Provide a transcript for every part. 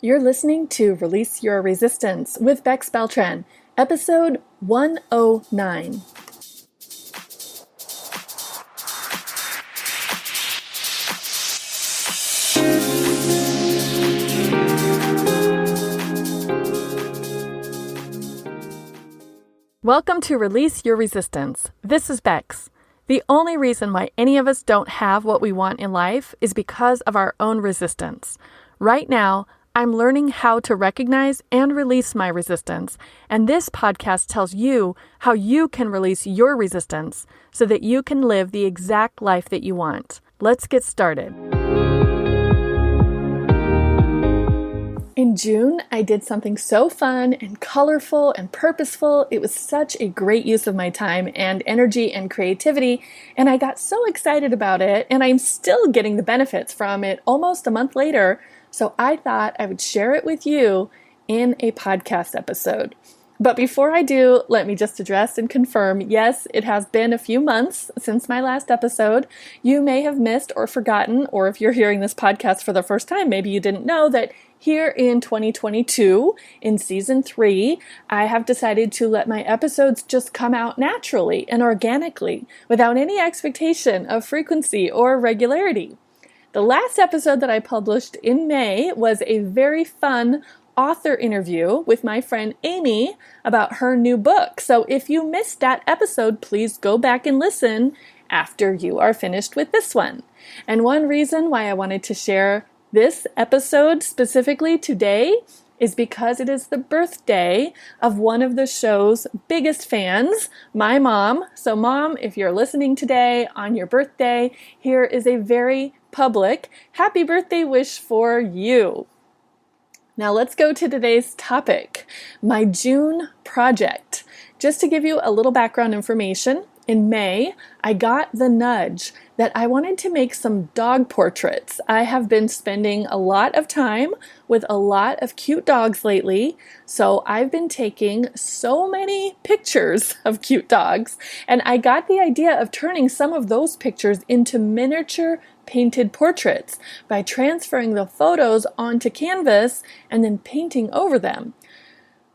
You're listening to Release Your Resistance with Bex Beltran, episode 109. Welcome to Release Your Resistance. This is Bex. The only reason why any of us don't have what we want in life is because of our own resistance. Right now, I'm learning how to recognize and release my resistance, and this podcast tells you how you can release your resistance so that you can live the exact life that you want. Let's get started. In June, I did something so fun and colorful and purposeful. It was such a great use of my time and energy and creativity, and I got so excited about it, and I'm still getting the benefits from it almost a month later. So I thought I would share it with you in a podcast episode. But before I do, let me just address and confirm, yes, it has been a few months since my last episode. You may have missed or forgotten, or if you're hearing this podcast for the first time, maybe you didn't know that here in 2022, in season 3, I have decided to let my episodes just come out naturally and organically without any expectation of frequency or regularity. The last episode that I published in May was a very fun author interview with my friend Amy about her new book. So if you missed that episode, please go back and listen after you are finished with this one. And one reason why I wanted to share this episode specifically today is because it is the birthday of one of the show's biggest fans, my mom. So Mom, if you're listening today on your birthday, here is a very public happy birthday wish for you. Now let's go to today's topic, my June project. Just to give you a little background information, in May, I got the nudge that I wanted to make some dog portraits. I have been spending a lot of time with a lot of cute dogs lately, so I've been taking so many pictures of cute dogs, and I got the idea of turning some of those pictures into miniature painted portraits by transferring the photos onto canvas and then painting over them.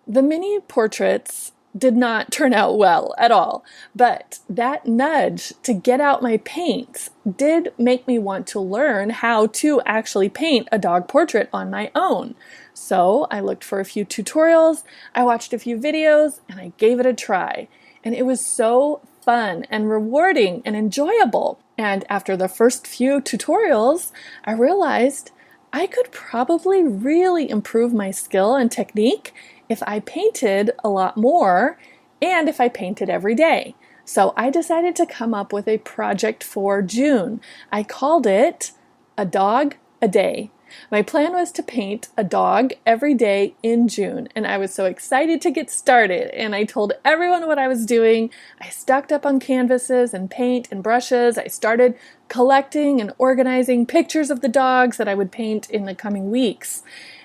The mini portraits did not turn out well at all, but that nudge to get out my paints did make me want to learn how to actually paint a dog portrait on my own. So I looked for a few tutorials, I watched a few videos, and I gave it a try. And it was so fun and rewarding and enjoyable. And after the first few tutorials, I realized I could probably really improve my skill and technique if I painted a lot more and if I painted every day. So I decided to come up with a project for June. I called it A Dog a Day. My plan was to paint a dog every day in June, and I was so excited to get started, and I told everyone what I was doing. I stocked up on canvases and paint and brushes. I started collecting and organizing pictures of the dogs that I would paint in the coming weeks.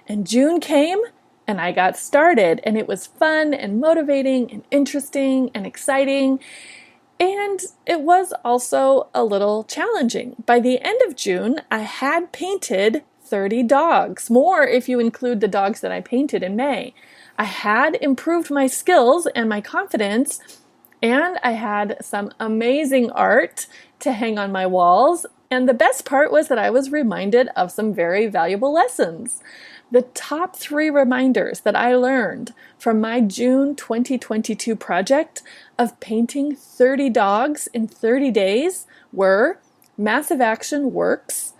And June came, and I got started, and it was fun and motivating and interesting and exciting. And it was also a little challenging. By the end of June, I had painted 30 dogs, more if you include the dogs that I painted in May. I had improved my skills and my confidence, and I had some amazing art to hang on my walls. And the best part was that I was reminded of some very valuable lessons. The top 3 reminders that I learned from my June 2022 project of painting 30 dogs in 30 days were: massive action works,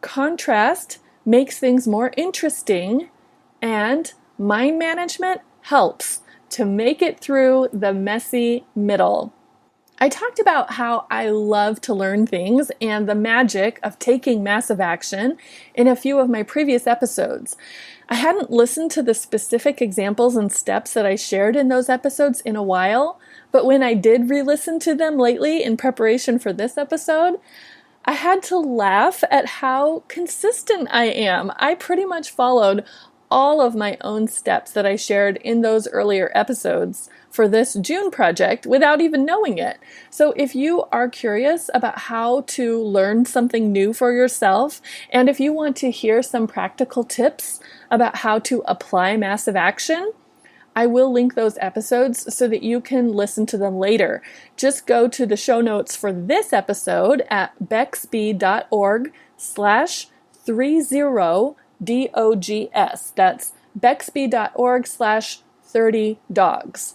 contrast makes things more interesting, and mind management helps to make it through the messy middle. I talked about how I love to learn things and the magic of taking massive action in a few of my previous episodes. I hadn't listened to the specific examples and steps that I shared in those episodes in a while, but when I did re-listen to them lately in preparation for this episode, I had to laugh at how consistent I am. I pretty much followed all of my own steps that I shared in those earlier episodes for this June project without even knowing it. So if you are curious about how to learn something new for yourself, and if you want to hear some practical tips about how to apply massive action, I will link those episodes so that you can listen to them later. Just go to the show notes for this episode at bexb.org/30dogs. That's bexb.org/30dogs.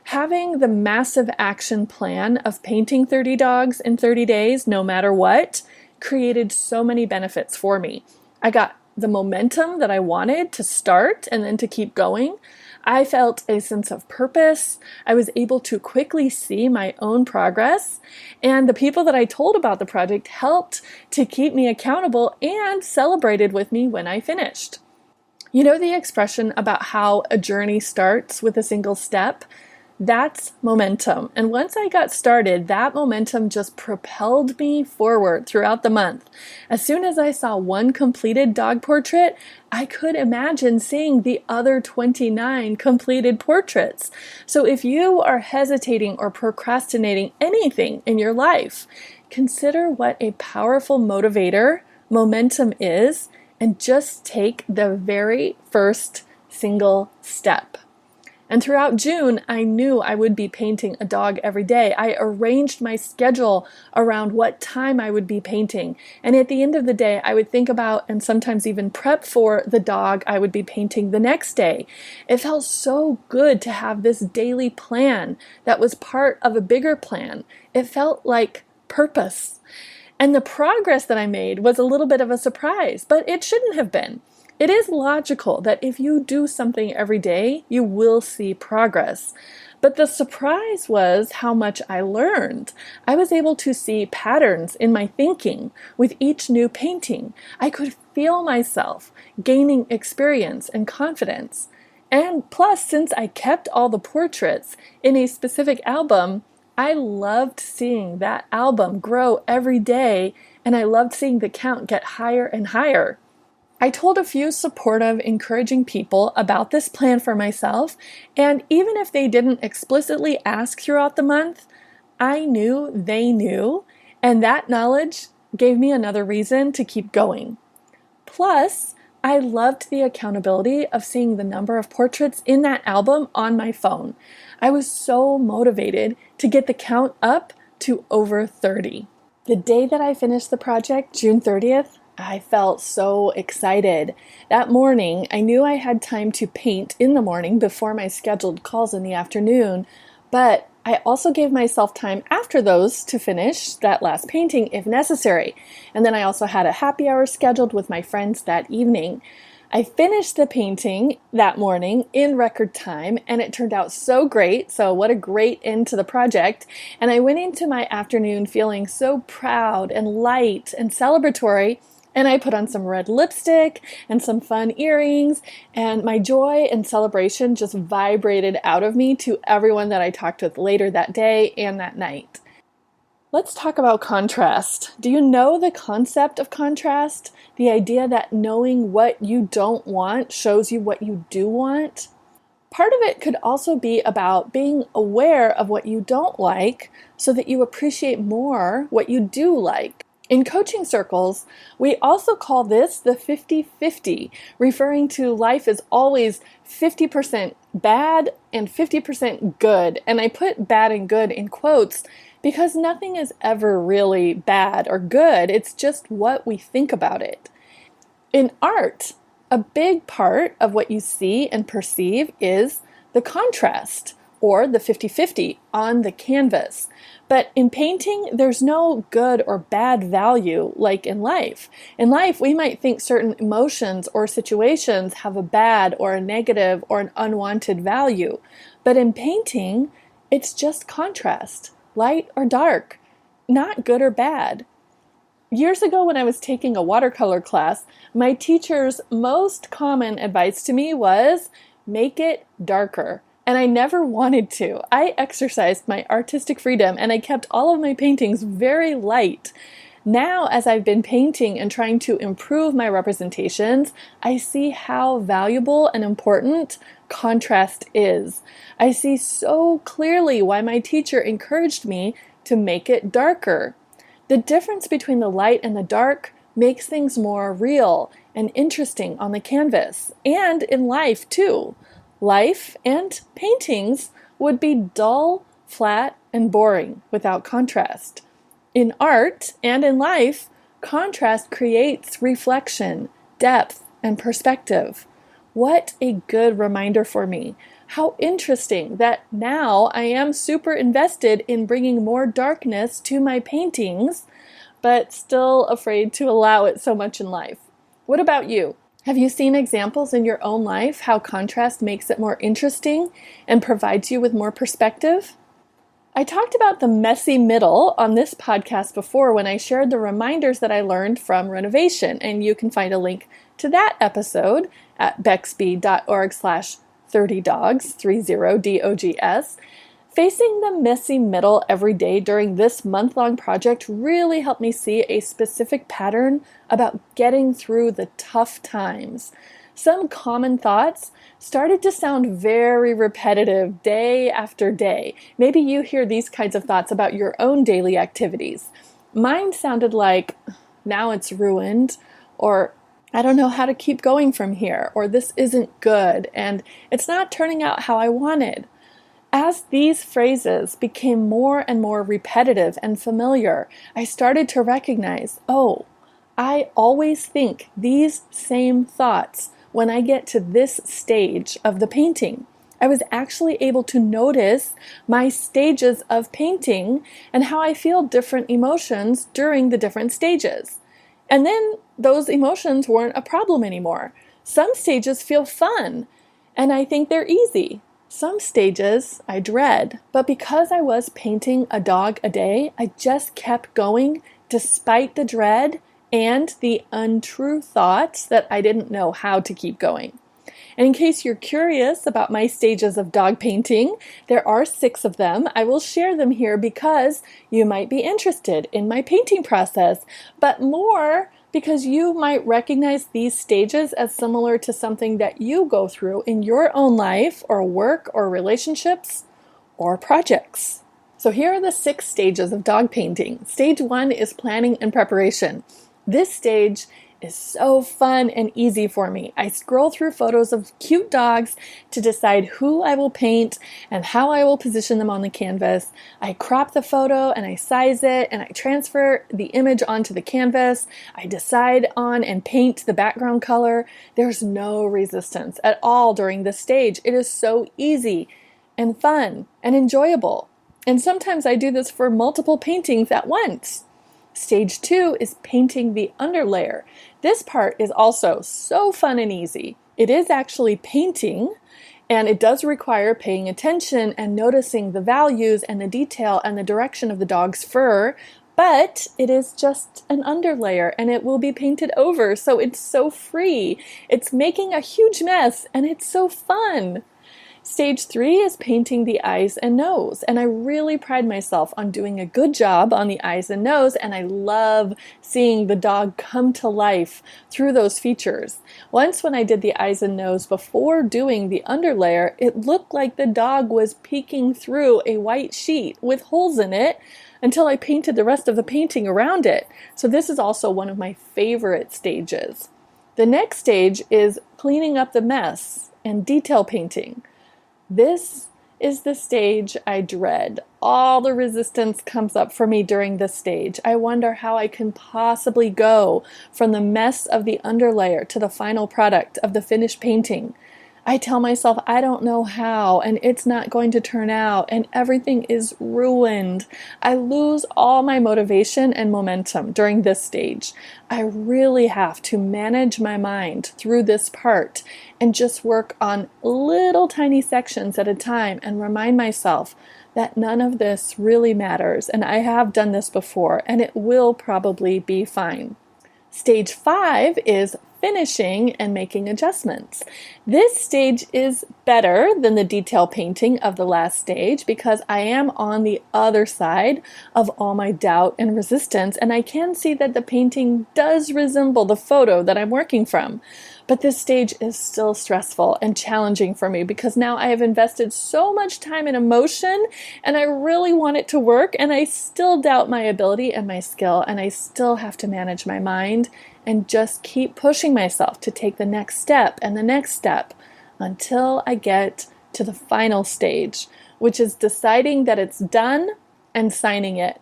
Having the massive action plan of painting 30 dogs in 30 days, no matter what, created so many benefits for me. I got the momentum that I wanted to start and then to keep going. I felt a sense of purpose. I was able to quickly see my own progress, and the people that I told about the project helped to keep me accountable and celebrated with me when I finished. You know the expression about how a journey starts with a single step? That's momentum. And once I got started, that momentum just propelled me forward throughout the month. As soon as I saw one completed dog portrait, I could imagine seeing the other 29 completed portraits. So if you are hesitating or procrastinating anything in your life, consider what a powerful motivator momentum is and just take the very first single step. And throughout June, I knew I would be painting a dog every day. I arranged my schedule around what time I would be painting. And at the end of the day, I would think about and sometimes even prep for the dog I would be painting the next day. It felt so good to have this daily plan that was part of a bigger plan. It felt like purpose. And the progress that I made was a little bit of a surprise, but it shouldn't have been. It is logical that if you do something every day, you will see progress. But the surprise was how much I learned. I was able to see patterns in my thinking with each new painting. I could feel myself gaining experience and confidence. And plus, since I kept all the portraits in a specific album, I loved seeing that album grow every day, and I loved seeing the count get higher and higher. I told a few supportive, encouraging people about this plan for myself, and even if they didn't explicitly ask throughout the month, I knew they knew, and that knowledge gave me another reason to keep going. Plus, I loved the accountability of seeing the number of portraits in that album on my phone. I was so motivated to get the count up to over 30. The day that I finished the project, June 30th, I felt so excited. That morning, I knew I had time to paint in the morning before my scheduled calls in the afternoon, but I also gave myself time after those to finish that last painting if necessary. And then I also had a happy hour scheduled with my friends that evening. I finished the painting that morning in record time, and it turned out so great. So what a great end to the project. And I went into my afternoon feeling so proud and light and celebratory. And I put on some red lipstick and some fun earrings, and my joy and celebration just vibrated out of me to everyone that I talked with later that day and that night. Let's talk about contrast. Do you know the concept of contrast? The idea that knowing what you don't want shows you what you do want? Part of it could also be about being aware of what you don't like so that you appreciate more what you do like. In coaching circles, we also call this the 50-50, referring to life as always 50% bad and 50% good. And I put bad and good in quotes because nothing is ever really bad or good. It's just what we think about it. In art, a big part of what you see and perceive is the contrast, or the 50-50 on the canvas. But in painting, there's no good or bad value like in life. In life, we might think certain emotions or situations have a bad or a negative or an unwanted value. But in painting, it's just contrast, light or dark, not good or bad. Years ago when I was taking a watercolor class, my teacher's most common advice to me was, make it darker. And I never wanted to. I exercised my artistic freedom and I kept all of my paintings very light. Now, as I've been painting and trying to improve my representations, I see how valuable and important contrast is. I see so clearly why my teacher encouraged me to make it darker. The difference between the light and the dark makes things more real and interesting on the canvas, and in life too. Life and paintings would be dull, flat, and boring without contrast. In art and in life, contrast creates reflection, depth, and perspective. What a good reminder for me. How interesting that now I am super invested in bringing more darkness to my paintings, but still afraid to allow it so much in life. What about you? Have you seen examples in your own life how contrast makes it more interesting and provides you with more perspective? I talked about the messy middle on this podcast before when I shared the reminders that I learned from renovation, and you can find a link to that episode at bexby.org/30dogs, 30dogs. Facing the messy middle every day during this month-long project really helped me see a specific pattern about getting through the tough times. Some common thoughts started to sound very repetitive day after day. Maybe you hear these kinds of thoughts about your own daily activities. Mine sounded like, now it's ruined, or I don't know how to keep going from here, or this isn't good, and it's not turning out how I wanted. As these phrases became more and more repetitive and familiar, I started to recognize, oh, I always think these same thoughts when I get to this stage of the painting. I was actually able to notice my stages of painting and how I feel different emotions during the different stages. And then those emotions weren't a problem anymore. Some stages feel fun, and I think they're easy. Some stages I dread, but because I was painting a dog a day, I just kept going despite the dread and the untrue thoughts that I didn't know how to keep going. And in case you're curious about my stages of dog painting, there are 6 of them. I will share them here because you might be interested in my painting process, but more because you might recognize these stages as similar to something that you go through in your own life or work or relationships or projects. So here are the 6 stages of dog painting. Stage 1 is planning and preparation. This stage is so fun and easy for me. I scroll through photos of cute dogs to decide who I will paint and how I will position them on the canvas. I crop the photo and I size it and I transfer the image onto the canvas. I decide on and paint the background color. There's no resistance at all during this stage. It is so easy and fun and enjoyable. And sometimes I do this for multiple paintings at once. Stage 2 is painting the underlayer. This part is also so fun and easy. It is actually painting, and it does require paying attention and noticing the values and the detail and the direction of the dog's fur, but it is just an underlayer and it will be painted over, so it's so free. It's making a huge mess and it's so fun. Stage 3 is painting the eyes and nose, and I really pride myself on doing a good job on the eyes and nose, and I love seeing the dog come to life through those features. Once when I did the eyes and nose before doing the underlayer, it looked like the dog was peeking through a white sheet with holes in it until I painted the rest of the painting around it. So this is also one of my favorite stages. The next stage is cleaning up the mess and detail painting. This is the stage I dread. All the resistance comes up for me during this stage. I wonder how I can possibly go from the mess of the underlayer to the final product of the finished painting. I tell myself I don't know how, and it's not going to turn out, and everything is ruined. I lose all my motivation and momentum during this stage. I really have to manage my mind through this part and just work on little tiny sections at a time and remind myself that none of this really matters, and I have done this before, and it will probably be fine. Stage 5 is finishing and making adjustments. This stage is better than the detail painting of the last stage because I am on the other side of all my doubt and resistance, and I can see that the painting does resemble the photo that I'm working from. But this stage is still stressful and challenging for me because now I have invested so much time and emotion and I really want it to work, and I still doubt my ability and my skill, and I still have to manage my mind and just keep pushing myself to take the next step and the next step until I get to the final stage, which is deciding that it's done and signing it.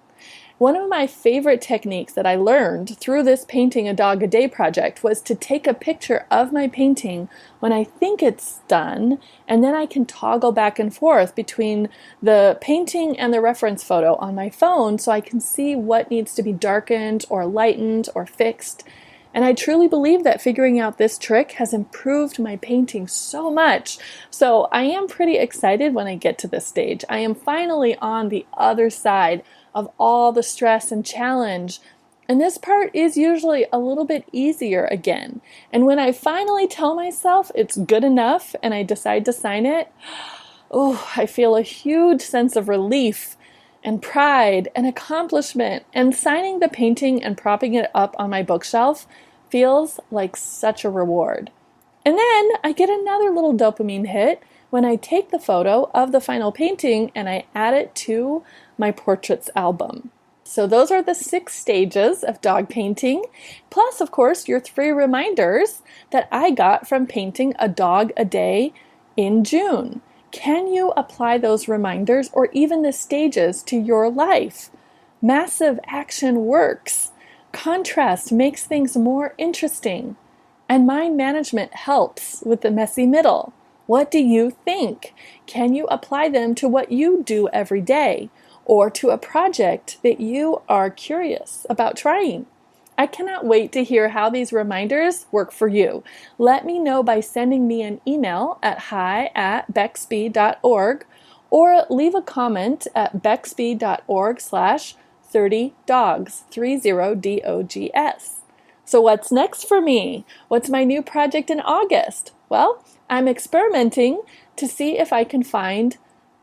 One of my favorite techniques that I learned through this Painting a Dog a Day project was to take a picture of my painting when I think it's done, and then I can toggle back and forth between the painting and the reference photo on my phone so I can see what needs to be darkened or lightened or fixed. And I truly believe that figuring out this trick has improved my painting so much. So I am pretty excited when I get to this stage. I am finally on the other side of all the stress and challenge. And this part is usually a little bit easier again. And when I finally tell myself it's good enough and I decide to sign it, I feel a huge sense of relief and pride and accomplishment. And signing the painting and propping it up on my bookshelf feels like such a reward. And then I get another little dopamine hit when I take the photo of the final painting and I add it to my portraits album. So those are the 6 stages of dog painting, plus of course your 3 reminders that I got from painting a dog a day in June. Can you apply those reminders or even the stages to your life? Massive action works. Contrast makes things more interesting. And mind management helps with the messy middle. What do you think? Can you apply them to what you do every day or to a project that you are curious about trying? I cannot wait to hear how these reminders work for you. Let me know by sending me an email at hi@bexby.org or leave a comment at bexby.org/30dogs, 30dogs. So what's next for me? What's my new project in August? Well, I'm experimenting to see if I can find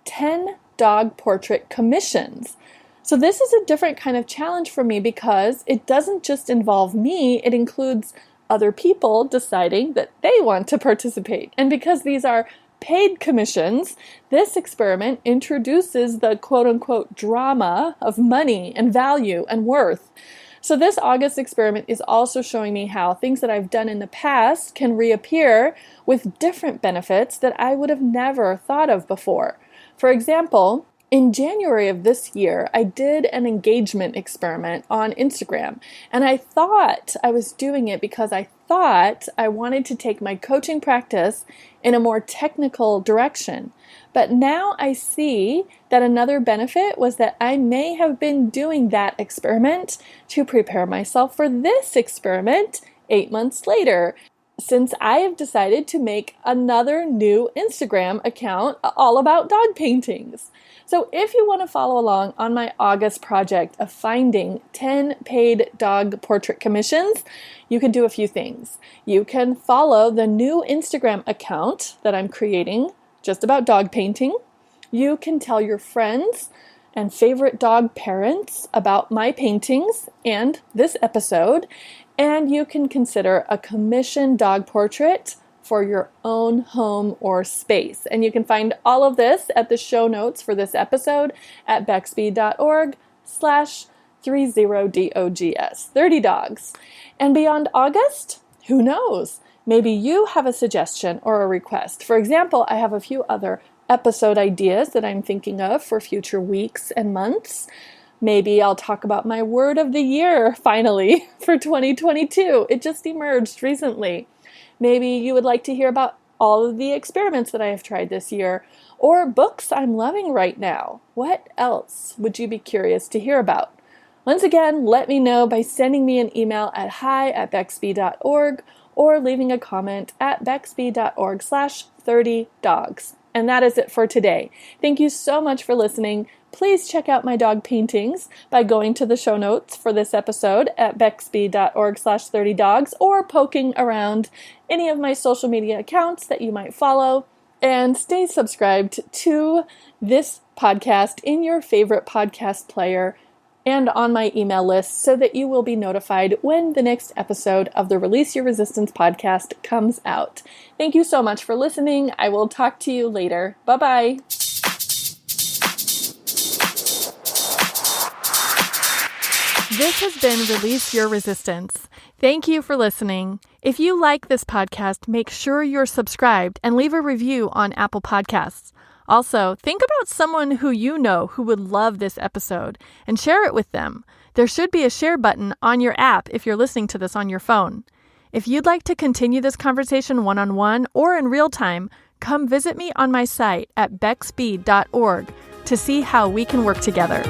10 dog portrait commissions. So this is a different kind of challenge for me because it doesn't just involve me, it includes other people deciding that they want to participate. And because these are paid commissions, this experiment introduces the quote-unquote drama of money and value and worth. So this August experiment is also showing me how things that I've done in the past can reappear with different benefits that I would have never thought of before. For example, in January of this year, I did an engagement experiment on Instagram, and I thought I was doing it because I thought I wanted to take my coaching practice in a more technical direction. But now I see that another benefit was that I may have been doing that experiment to prepare myself for this experiment 8 months later, since I have decided to make another new Instagram account all about dog paintings. So if you want to follow along on my August project of finding 10 paid dog portrait commissions, you can do a few things. You can follow the new Instagram account that I'm creating just about dog painting. You can tell your friends and favorite dog parents about my paintings and this episode, and you can consider a commissioned dog portrait for your own home or space. And you can find all of this at the show notes for this episode at bexby.org/30dogs, 30 dogs. And beyond August, who knows? Maybe you have a suggestion or a request. For example, I have a few other episode ideas that I'm thinking of for future weeks and months. Maybe I'll talk about my word of the year, finally, for 2022. It just emerged recently. Maybe you would like to hear about all of the experiments that I have tried this year, or books I'm loving right now. What else would you be curious to hear about? Once again, let me know by sending me an email at hi@bexby.org or leaving a comment at bexby.org/30dogs. And that is it for today. Thank you so much for listening. Please check out my dog paintings by going to the show notes for this episode at bexb.org/30dogs or poking around any of my social media accounts that you might follow. And stay subscribed to this podcast in your favorite podcast player and on my email list so that you will be notified when the next episode of the Release Your Resistance podcast comes out. Thank you so much for listening. I will talk to you later. Bye-bye. This has been Release Your Resistance. Thank you for listening. If you like this podcast, make sure you're subscribed and leave a review on Apple Podcasts. Also, think about someone who you know who would love this episode and share it with them. There should be a share button on your app if you're listening to this on your phone. If you'd like to continue this conversation one-on-one or in real time, come visit me on my site at bexb.org to see how we can work together.